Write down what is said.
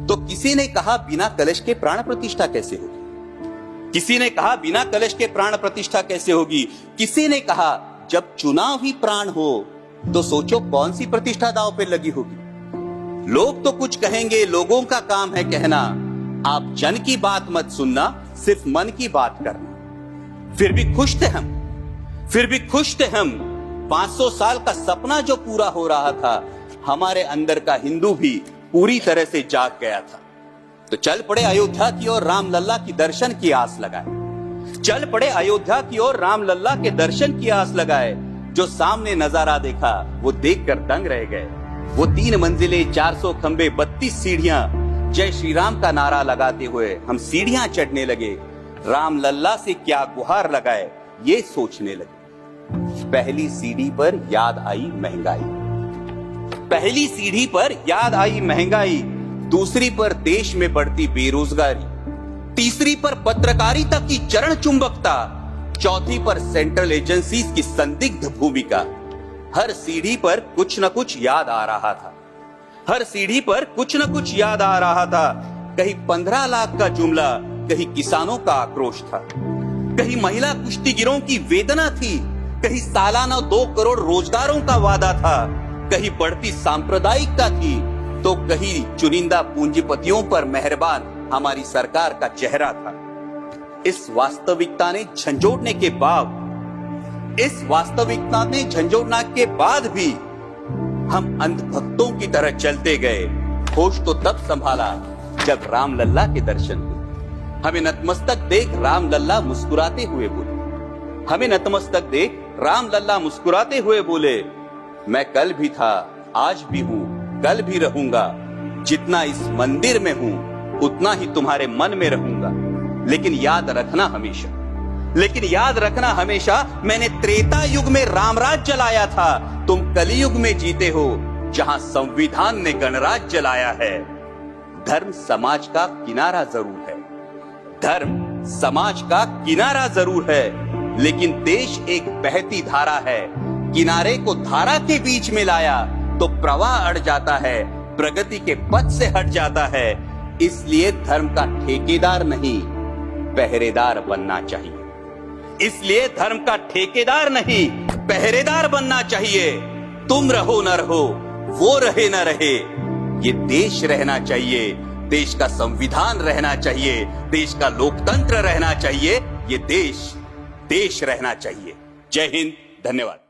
तो किसी ने कहा बिना कलश के प्राण प्रतिष्ठा कैसे होगी, किसी ने कहा बिना कलश के प्राण प्रतिष्ठा कैसे होगी, किसी ने कहा जब चुनाव ही प्राण हो तो सोचो कौन सी प्रतिष्ठा दांव पे लगी होगी। लोग तो कुछ कहेंगे, लोगों का काम है कहना, आप जन की बात मत सुनना, सिर्फ मन की बात करना। फिर भी खुश थे हम, फिर भी खुश थे हम। 500 साल का सपना जो पूरा हो रहा था, हमारे अंदर का हिंदू भी पूरी तरह से जाग गया था। तो चल पड़े अयोध्या की ओर, राम लल्ला की दर्शन की आस लगाए। चल पड़े अयोध्या की ओर, राम लल्ला के दर्शन की आस लगाए। जो सामने नजारा देखा वो देखकर दंग रह गए। वो 3 मंजिलें, 400 खंबे, 32 सीढ़ियां, जय श्री राम का नारा लगाते हुए हम सीढ़ियां चढ़ने लगे। राम लल्ला से क्या गुहार लगाए ये सोचने लगे। पहली सीढ़ी पर याद आई महंगाई, पहली सीढ़ी पर याद आई महंगाई, दूसरी पर देश में बढ़ती बेरोजगारी, तीसरी पर पत्रकारिता की चरण चुंबकता, चौथी पर सेंट्रल एजेंसीज की संदिग्ध भूमिका। हर सीढ़ी पर कुछ न कुछ याद आ रहा था, हर सीढ़ी पर कुछ न कुछ याद आ रहा था। कहीं 15 लाख का जुमला, कहीं किसानों का आक्रोश था, कहीं महिला कुश्तीगिरों की वेदना थी, कहीं सालाना 2 करोड़ रोजगारों का वादा था, कहीं बढ़ती सांप्रदायिकता थी, तो कहीं चुनिंदा पूंजीपतियों पर मेहरबान हमारी सरकार का चेहरा था। इस वास्तविकता ने झंझोड़ने के बाद, इस वास्तविकता ने झंझोड़ने के बाद भी हम अंधभक्तों की तरह चलते गए। होश तो तब संभाला जब राम लल्ला के दर्शन हुए। हमें नतमस्तक देख राम लल्ला मुस्कुराते हुए बोले, हमें नतमस्तक देख राम लल्ला मुस्कुराते हुए बोले, मैं कल भी था, आज भी हूं, कल भी रहूंगा। जितना इस मंदिर में हूं उतना ही तुम्हारे मन में रहूंगा। लेकिन याद रखना हमेशा, लेकिन याद रखना हमेशा, मैंने त्रेता युग में रामराज जलाया था, तुम कलयुग में जीते हो जहां संविधान ने गणराज जलाया है। धर्म समाज का किनारा जरूर है, धर्म समाज का किनारा जरूर है, लेकिन देश एक बहती धारा है। किनारे को धारा के बीच में लाया तो प्रवाह अड़ जाता है, प्रगति के पथ से हट जाता है। इसलिए धर्म का ठेकेदार नहीं, पहरेदार बनना चाहिए। इसलिए धर्म का ठेकेदार नहीं, पहरेदार बनना चाहिए। तुम रहो न रहो, वो रहे न रहे, ये देश रहना चाहिए, देश का संविधान रहना चाहिए, देश का लोकतंत्र रहना चाहिए, ये देश रहना चाहिए। जय हिंद, धन्यवाद।